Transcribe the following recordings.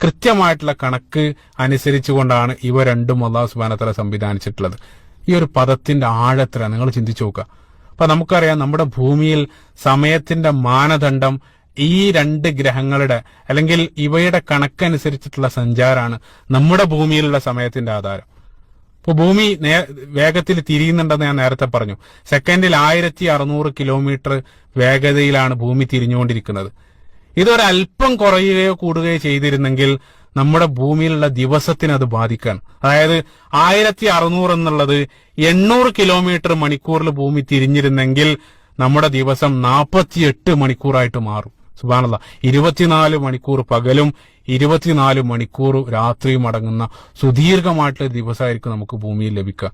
കൃത്യമായിട്ടുള്ള കണക്ക് അനുസരിച്ചുകൊണ്ടാണ് ഇവ രണ്ടും അല്ലാഹു സുബ്ഹാനഹു വ തആല സംവിധാനിച്ചിട്ടുള്ളത്. ഈ ഒരു പദത്തിന്റെ ആഴത്ര നിങ്ങൾ ചിന്തിച്ചു നോക്കുക. അപ്പൊ നമുക്കറിയാം നമ്മുടെ ഭൂമിയിൽ സമയത്തിന്റെ മാനദണ്ഡം ഈ രണ്ട് ഗ്രഹങ്ങളുടെ അല്ലെങ്കിൽ ഇവയുടെ കണക്കനുസരിച്ചിട്ടുള്ള സഞ്ചാരമാണ് നമ്മുടെ ഭൂമിയിലുള്ള സമയത്തിന്റെ ആധാരം. ഇപ്പൊ ഭൂമി വേഗത്തിൽ തിരിയുന്നുണ്ടെന്ന് ഞാൻ നേരത്തെ പറഞ്ഞു. സെക്കൻഡിൽ 1600 കിലോമീറ്റർ വേഗതയിലാണ് ഭൂമി തിരിഞ്ഞുകൊണ്ടിരിക്കുന്നത്. ഇതൊരല്പം കുറയുകയോ കൂടുകയോ ചെയ്തിരുന്നെങ്കിൽ നമ്മുടെ ഭൂമിയിലുള്ള ദിവസത്തിന് അത് ബാധിക്കാണ്. അതായത് 1600 എന്നുള്ളത് 800 കിലോമീറ്റർ മണിക്കൂറിൽ ഭൂമി തിരിഞ്ഞിരുന്നെങ്കിൽ നമ്മുടെ ദിവസം 48 മണിക്കൂറായിട്ട് മാറും. സുബ്ഹാനല്ലാഹ്, 24 മണിക്കൂർ പകലും 24 മണിക്കൂർ രാത്രിയും അടങ്ങുന്ന സുദീർഘമായിട്ടുള്ള ദിവസമായിരിക്കും നമുക്ക് ഭൂമിയിൽ ലഭിക്കുക.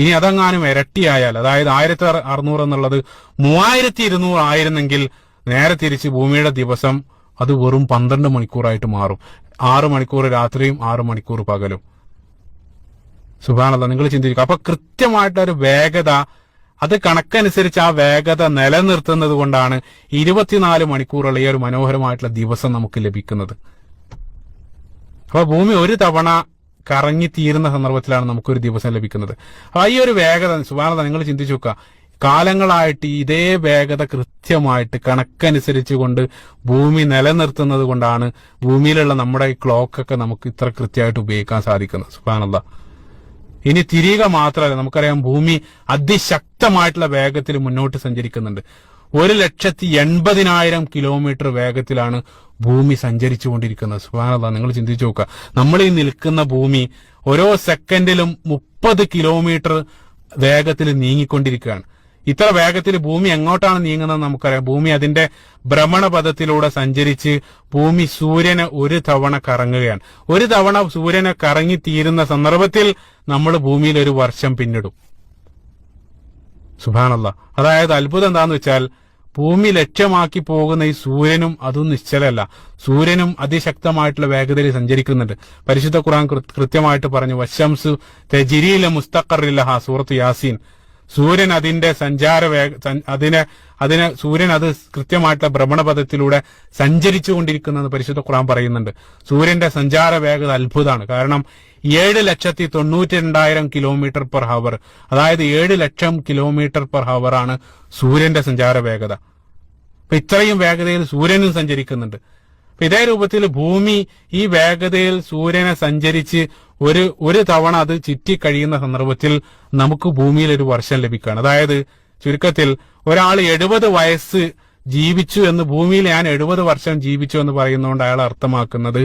ഇനി അതെങ്ങാനും ഇരട്ടിയായാൽ, അതായത് 1600 എന്നുള്ളത് 3200 ആയിരുന്നെങ്കിൽ നേരെ തിരിച്ച് ഭൂമിയുടെ ദിവസം അത് വെറും 12 മണിക്കൂറായിട്ട് മാറും. 6 മണിക്കൂർ രാത്രിയും 6 മണിക്കൂർ പകലും. സുബ്ഹാനല്ലാഹ്, നിങ്ങൾ ചിന്തിക്കുക. അപ്പൊ കൃത്യമായിട്ടൊരു വേഗത, അത് കണക്കനുസരിച്ച് ആ വേഗത നിലനിർത്തുന്നത് കൊണ്ടാണ് 24 മണിക്കൂറുള്ള ഈ ഒരു മനോഹരമായിട്ടുള്ള ദിവസം നമുക്ക് ലഭിക്കുന്നത്. അപ്പൊ ഭൂമി ഒരു തവണ കറങ്ങി തീരുന്ന സന്ദർഭത്തിലാണ് നമുക്കൊരു ദിവസം ലഭിക്കുന്നത്. അപ്പൊ ഈ ഒരു വേഗത, സുബ്ഹാനല്ലാഹ്, നിങ്ങൾ ചിന്തിച്ചു നോക്കുക. കാലങ്ങളായിട്ട് ഇതേ വേഗത കൃത്യമായിട്ട് കണക്കനുസരിച്ച് കൊണ്ട് ഭൂമി നിലനിർത്തുന്നത് കൊണ്ടാണ് ഭൂമിയിലുള്ള നമ്മുടെ ഈ ക്ലോക്കൊക്കെ നമുക്ക് ഇത്ര കൃത്യമായിട്ട് ഉപയോഗിക്കാൻ സാധിക്കുന്നത്. സുബ്ഹാനല്ലാഹ്. ഇനി തിരിയുക മാത്രമല്ല, നമുക്കറിയാം ഭൂമി അതിശക്തമായിട്ടുള്ള വേഗത്തിൽ മുന്നോട്ട് സഞ്ചരിക്കുന്നുണ്ട്. 1,80,000 കിലോമീറ്റർ വേഗത്തിലാണ് ഭൂമി സഞ്ചരിച്ചുകൊണ്ടിരിക്കുന്നത്. സുബ്ഹാനല്ലാഹ്, നിങ്ങൾ ചിന്തിച്ചു നോക്കുക. നമ്മൾ ഈ നിൽക്കുന്ന ഭൂമി ഓരോ സെക്കൻഡിലും 30 കിലോമീറ്റർ വേഗത്തിൽ നീങ്ങിക്കൊണ്ടിരിക്കുകയാണ്. ഇത്ര വേഗത്തിൽ ഭൂമി എങ്ങോട്ടാണ് നീങ്ങുന്നത് നമുക്കറിയാം. ഭൂമി അതിന്റെ ഭ്രമണപഥത്തിലൂടെ സഞ്ചരിച്ച് ഭൂമി സൂര്യനെ ഒരു തവണ കറങ്ങുകയാണ്. ഒരു തവണ സൂര്യനെ കറങ്ങി തീരുന്ന സന്ദർഭത്തിൽ നമ്മൾ ഭൂമിയിൽ ഒരു വർഷം പിന്നിടും. സുബ്ഹാനല്ലാഹ്. അതായത് അത്ഭുതം എന്താന്ന് വെച്ചാൽ ഭൂമി ലക്ഷ്യമാക്കി പോകുന്ന ഈ സൂര്യനും അതും നിശ്ചലമല്ല. സൂര്യനും അതിശക്തമായിട്ടുള്ള വേഗതയിൽ സഞ്ചരിക്കുന്നുണ്ട്. പരിശുദ്ധ ഖുർആൻ കൃത്യമായിട്ട് പറഞ്ഞു, വശംസു തജ്രീ ലിമുസ്തഖറിൻ ലഹാ, സൂറത്ത് യാസീൻ. സൂര്യൻ അതിന്റെ സൂര്യൻ അത് കൃത്യമായിട്ടുള്ള ഭ്രമണപഥത്തിലൂടെ സഞ്ചരിച്ചുകൊണ്ടിരിക്കുന്നെന്ന് പരിശുദ്ധ ഖുർആൻ പറയുന്നുണ്ട്. സൂര്യന്റെ സഞ്ചാര വേഗത അത്ഭുതമാണ്. കാരണം 7,92,000 കിലോമീറ്റർ പെർ ഹവർ, അതായത് 7 ലക്ഷം കിലോമീറ്റർ പെർ ഹവർ ആണ് സൂര്യന്റെ സഞ്ചാര വേഗത. അപ്പൊ ഇത്രയും വേഗതയിൽ സൂര്യനും സഞ്ചരിക്കുന്നുണ്ട്. അപ്പൊ ഇതേ രൂപത്തിൽ ഭൂമി ഈ വേഗതയിൽ സൂര്യനെ സഞ്ചരിച്ച് ഒരു തവണ അത് ചുറ്റിക്കഴിയുന്ന സന്ദർഭത്തിൽ നമുക്ക് ഭൂമിയിൽ ഒരു വർഷം ലഭിക്കുകയാണ്. അതായത് ചുരുക്കത്തിൽ ഒരാൾ 70 വയസ്സ് ജീവിച്ചു എന്ന്, ഭൂമിയിൽ ഞാൻ 70 വർഷം ജീവിച്ചു എന്ന് പറയുന്നതുകൊണ്ട് അയാൾ അർത്ഥമാക്കുന്നത്